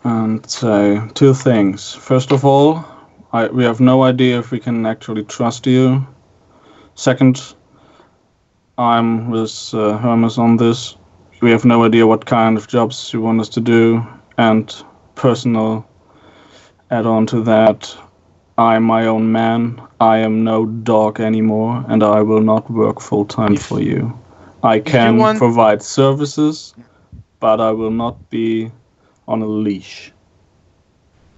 and say two things. First of all, we have no idea if we can actually trust you. Second, I'm with Hermes on this. We have no idea what kind of jobs you want us to do. And personal add-on to that, I'm my own man. I am no dog anymore, and I will not work full-time for you. I can provide services, but I will not be on a leash.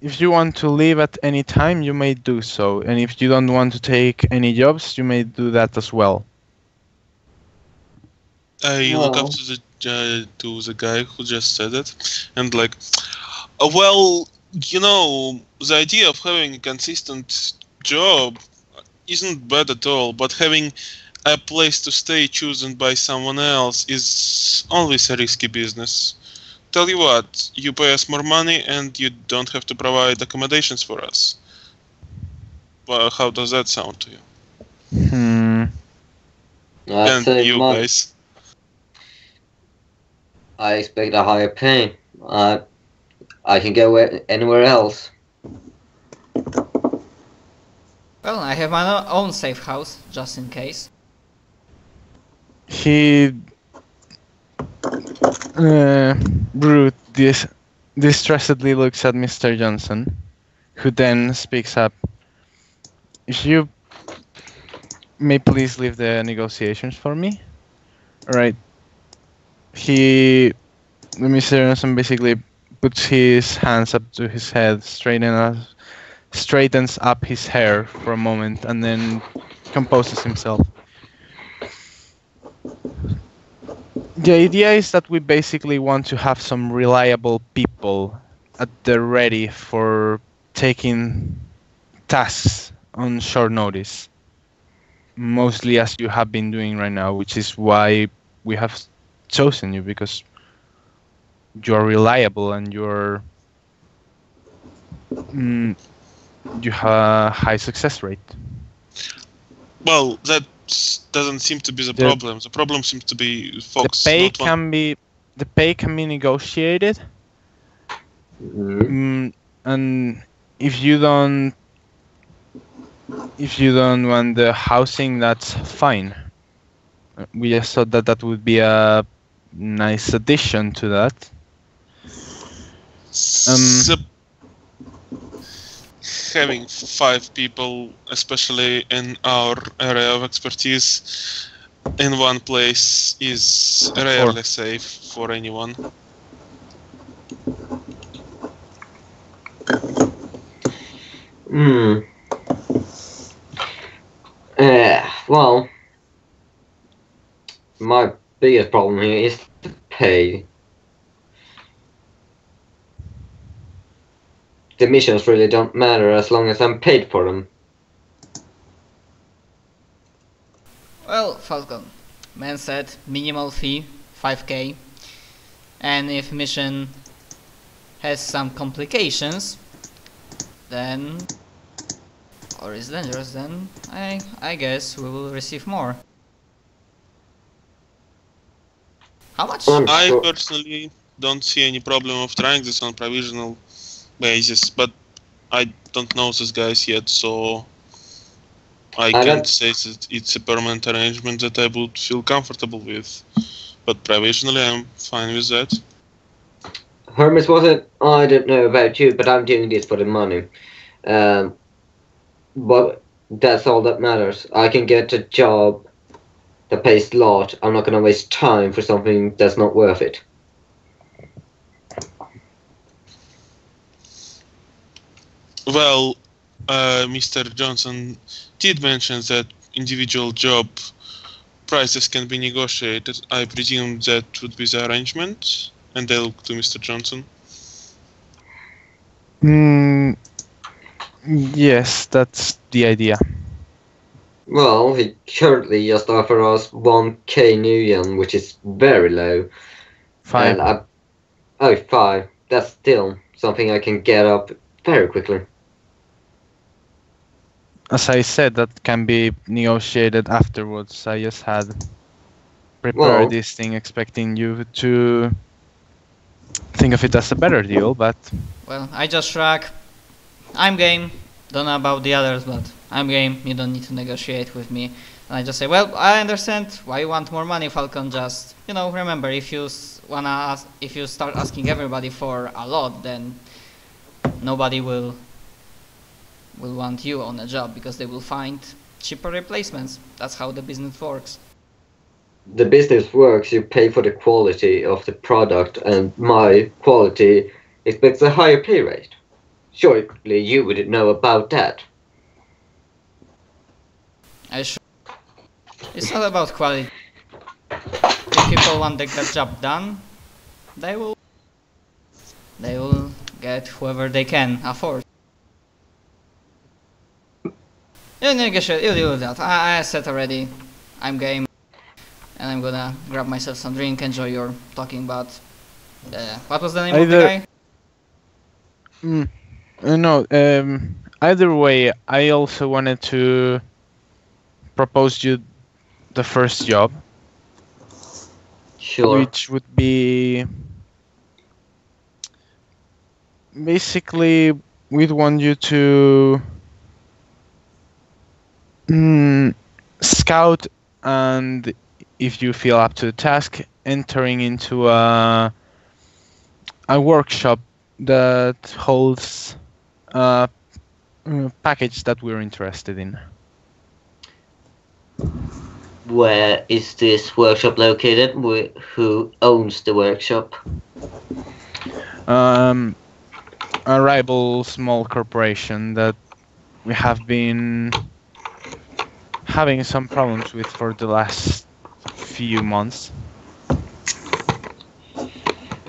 If you want to leave at any time, you may do so. And if you don't want to take any jobs, you may do that as well. I look up to the guy who just said it, and like, well, you know, the idea of having a consistent job isn't bad at all, but having a place to stay chosen by someone else is always a risky business. Tell you what, you pay us more money and you don't have to provide accommodations for us. Well, how does that sound to you? And you guys? I expect a higher pay. I can go anywhere else. Well, I have my own safe house, just in case. He... Brute distressedly looks at Mr. Johnson, who then speaks up. If you may please leave the negotiations for me. Alright. Mr. Johnson basically puts his hands up to his head, straightens up his hair for a moment, and then composes himself. The idea is that we basically want to have some reliable people at the ready for taking tasks on short notice. Mostly as you have been doing right now, which is why we have chosen you, because you're reliable and you have a high success rate. Well, that doesn't seem to be the problem. The problem seems to be Fox. The pay can be negotiated, and if you don't want the housing, that's fine. We just thought that would be a nice addition to that. Having 5 people, especially in our area of expertise, in one place is rarely safe for anyone. Well, my biggest problem here is the pay. The missions really don't matter as long as I'm paid for them. Well, Falcon, man said minimal fee, 5k, and if mission has some complications, then, or is dangerous, then I guess we will receive more. How much? I personally don't see any problem of trying this on provisional basis, but I don't know these guys yet, so I can't say that it's a permanent arrangement that I would feel comfortable with. But provisionally, I'm fine with that. Hermes wasn't. I don't know about you, but I'm doing this for the money. But that's all that matters. I can get a job that pays a lot. I'm not gonna waste time for something that's not worth it. Well, Mr. Johnson did mention that individual job prices can be negotiated. I presume that would be the arrangement, and I look to Mr. Johnson. Yes, that's the idea. Well, he currently just offered us 1k New Yen, which is very low. 5. And 5. That's still something I can get up very quickly. As I said, that can be negotiated afterwards. I just had prepared this thing expecting you to think of it as a better deal, but Well, I just shrug. I'm game. Don't know about the others, but I'm game. You don't need to negotiate with me. And I just say, well, I understand why you want more money, Falcon. Just, remember, if you if you start asking everybody for a lot, then nobody will want you on a job because they will find cheaper replacements. That's how the business works. The business works, you pay for the quality of the product, and my quality expects a higher pay rate. Surely you wouldn't know about that. It's not about quality. If people want the job done, they will get whoever they can afford. You negotiate, you deal with that. I said already, I'm game, and I'm gonna grab myself some drink, enjoy your talking about. What was the name of the guy? No. Either way, I also wanted to propose you the first job. Sure. Which would be basically we'd want you to scout, and if you feel up to the task, entering into a workshop that holds a package that we're interested in. Where is this workshop located? Who owns the workshop? A rival small corporation that we have been having some problems with for the last few months.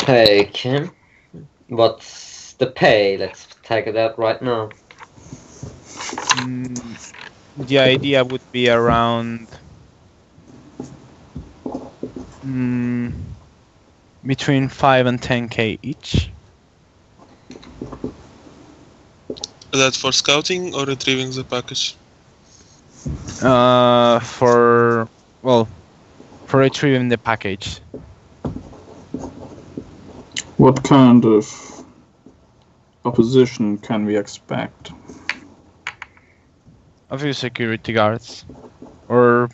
Hey, Kim. What's the pay? Let's take it out right now. The idea would be around between 5 and 10k each. Is that for scouting or retrieving the package? For retrieving the package. What kind of opposition can we expect? A few security guards, or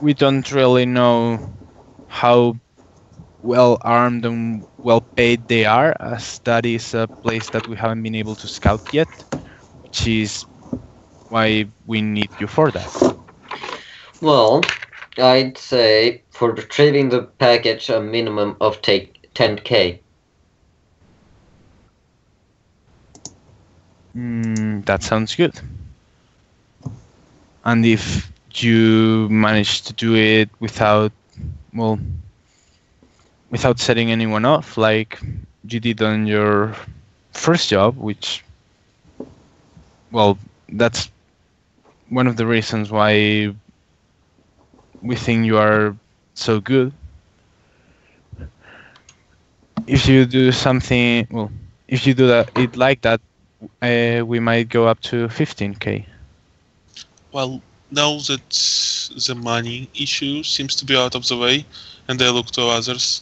we don't really know how well armed and well paid they are, as that is a place that we haven't been able to scout yet, which is why we need you for that. Well, I'd say for retrieving the package a minimum of 10k. That sounds good. And if you manage to do it without setting anyone off, like you did on your first job, which, that's one of the reasons why we think you are so good. If you do something, if you do it like that, we might go up to 15k. Well, now that the money issue seems to be out of the way, and I look to others,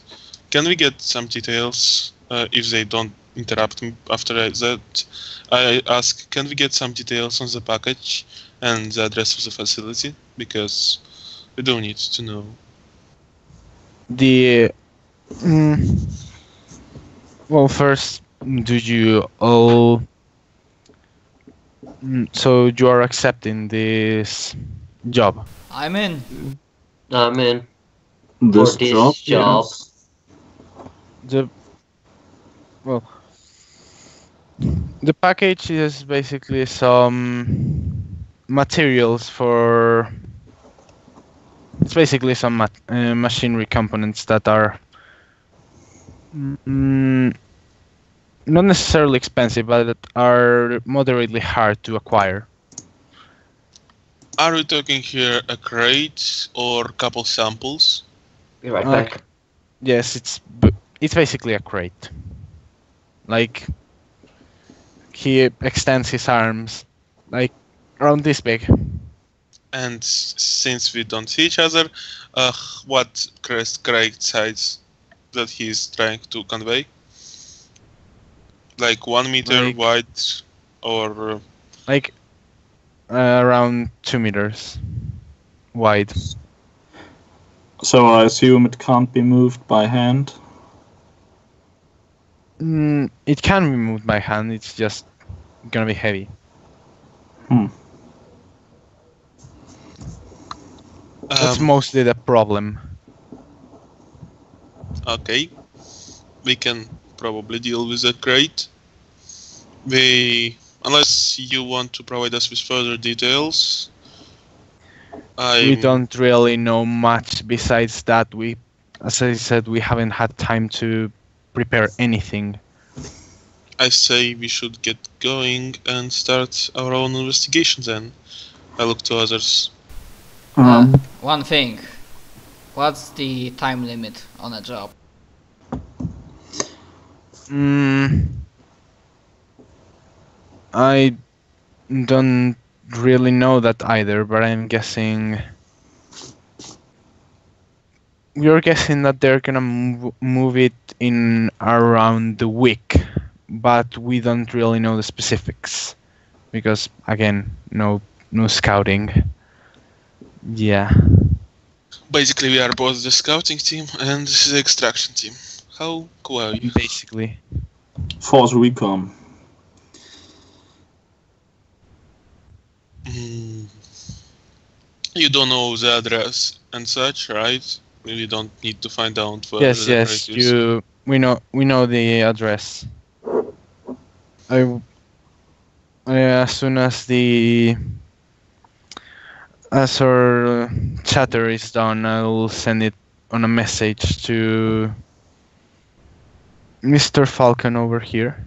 can we get some details, if they don't interrupt me after that? I ask, can we get some details on the package and the address of the facility? Because we do need to know. First, do you all... So you are accepting this job? I'm in. I'm in. This For this job. Yes. The package is basically some materials for... It's basically some machinery components that are not necessarily expensive, but that are moderately hard to acquire. Are we talking here a crate or a couple samples? Be right back. Yes, it's basically a crate. Like, he extends his arms, like, around this big. And since we don't see each other, what crate size that he's trying to convey? Like 1 meter Like- wide, or Like around 2 meters wide. So I assume it can't be moved by hand. It can be moved by hand. It's just gonna be heavy. That's mostly the problem. Okay, we can probably deal with that crate. Unless you want to provide us with further details. We don't really know much besides that. As I said, we haven't had time to prepare anything. I say we should get going and start our own investigation then. I look to others. One thing. What's the time limit on a job? I don't really know that either, but I'm guessing... We're guessing that they're gonna move it in around the week, but we don't really know the specifics. Because, again, no scouting. Yeah. Basically, we are both the scouting team and the extraction team. How cool are you? Basically. Force Recon. You don't know the address and such, right? We don't need to find out where Yes, the yes. crate is. We know the address. As soon as our chatter is done, I'll send it on a message to Mr. Falcon over here.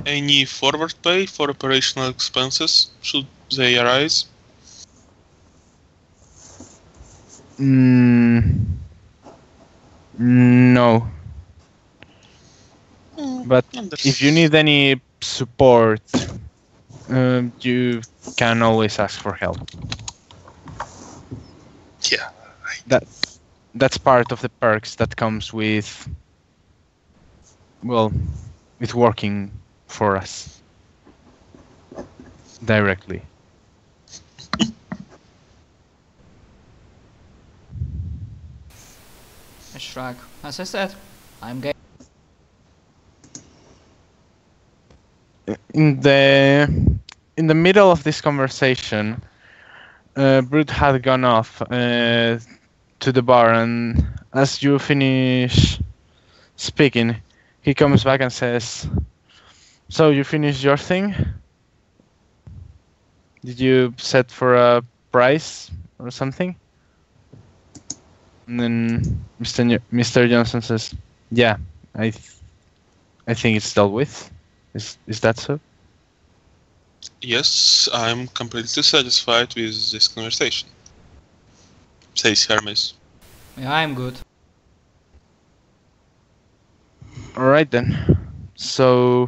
Any forward pay for operational expenses should they arise? No. But if you need any support, you can always ask for help. Yeah. That's part of the perks that comes with, well, with working for us directly. I shrug. As I said, I'm gay. In the middle of this conversation, Brute had gone off to the bar, and as you finish speaking, he comes back and says, "So you finished your thing? Did you set for a price or something?" And then Mr. Johnson says, "Yeah, I think it's dealt with. Is that so?" Yes, I'm completely satisfied with this conversation, says Hermes. Yeah, I'm good. Alright then. So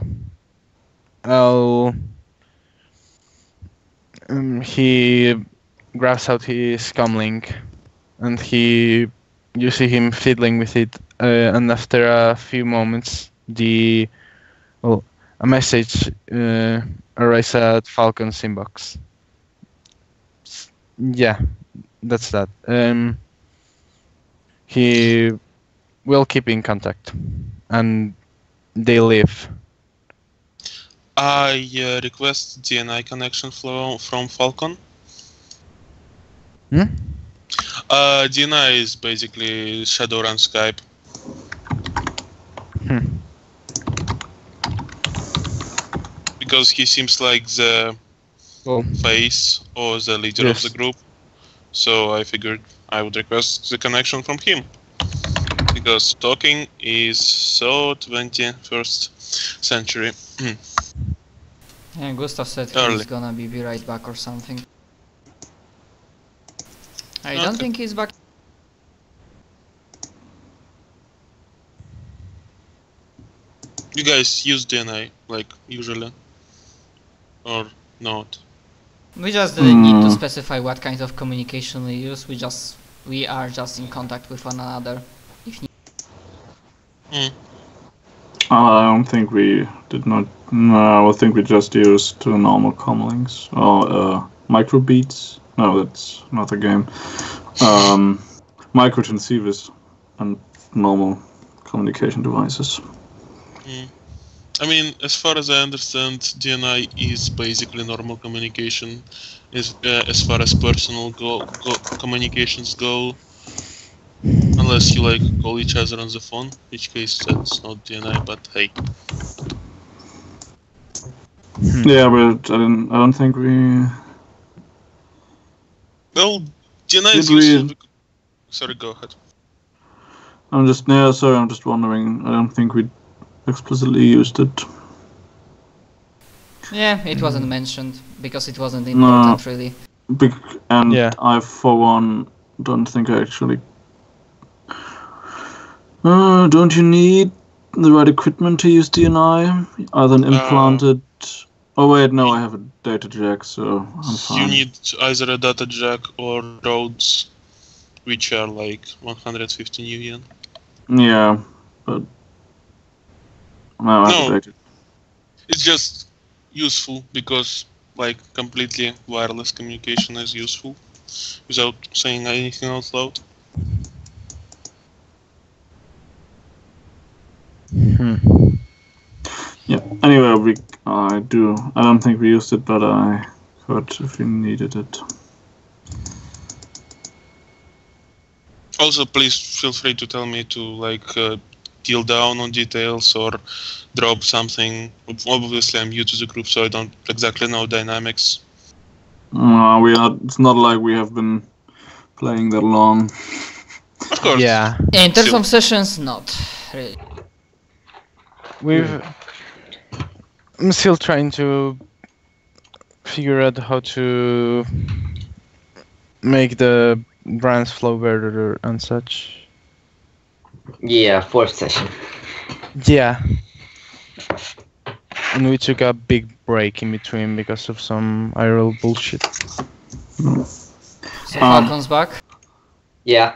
he grabs out his comlink and you see him fiddling with it, and after a few moments a message arrives at Falcon's inbox. Yeah, that's that. He will keep in contact, and they leave. I request DNI connection from Falcon. DNI is basically Shadowrun Skype. Because he seems like the face or the leader of the group. So I figured I would request the connection from him. Because talking is so 21st century. Yeah, Gustav said Early. he's gonna be right back or something. I don't think he's back. You guys use DNI, like, usually? Or not? We just didn't need to specify what kind of communication we use. We are just in contact with one another if Mm. I don't think we did not. No, I think we just used normal comlinks or microbeats. No, that's not a game. Microtransceivers and normal communication devices. Mm. I mean, as far as I understand, DNI is basically normal communication, as far as personal communications go. Unless you like call each other on the phone, in which case that's not DNI. But hey, Yeah, but I don't think we. well, DNI is Did we- useful. Sorry, go ahead. I'm just wondering. I don't think we explicitly used it. Yeah, it wasn't mentioned because it wasn't important really. And Yeah. I, for one, don't think I actually. Don't you need the right equipment to use DNI? Other than implanted. Oh wait, no, I have a data jack, so I'm fine. You need either a data jack or roads, which are like 150 new yen. Yeah, but no, I have No. a data. It's just useful because like completely wireless communication is useful without saying anything out loud. Yeah. Anyway, I don't think we used it, but I heard if we needed it. Also, please feel free to tell me to like deal down on details or drop something. Obviously, I'm new to the group, so I don't exactly know dynamics. It's not like we have been playing that long. Of course. Yeah, In terms Still. of sessions, not really. I'm still trying to figure out how to make the brands flow better and such. Yeah, 4th session. Yeah. And we took a big break in between because of some IRL bullshit. So Falcon's back. Yeah.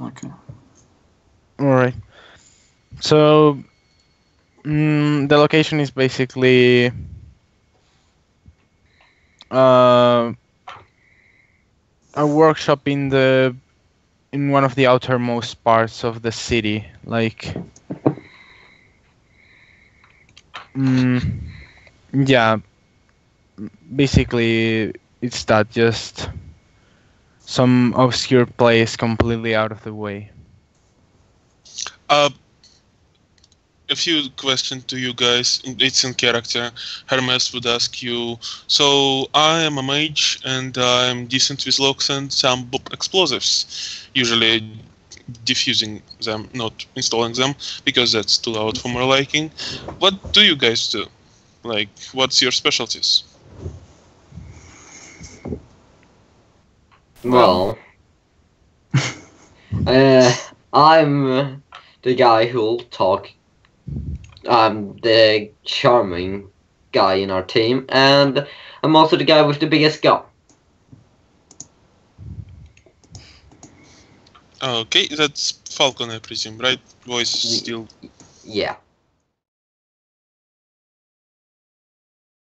Okay. Alright. So, the location is basically a workshop in one of the outermost parts of the city. Like, yeah, basically it's that, just some obscure place completely out of the way. A few questions to you guys. It's in character. Hermes would ask you, so I am a mage and I'm decent with locks and some explosives. Usually diffusing them, not installing them, because that's too loud for my liking. What do you guys do? Like, what's your specialties? Well, I'm the guy who'll talk. I'm the charming guy in our team, and I'm also the guy with the biggest gun. Okay, that's Falcon, I presume, right? Voice still. Yeah.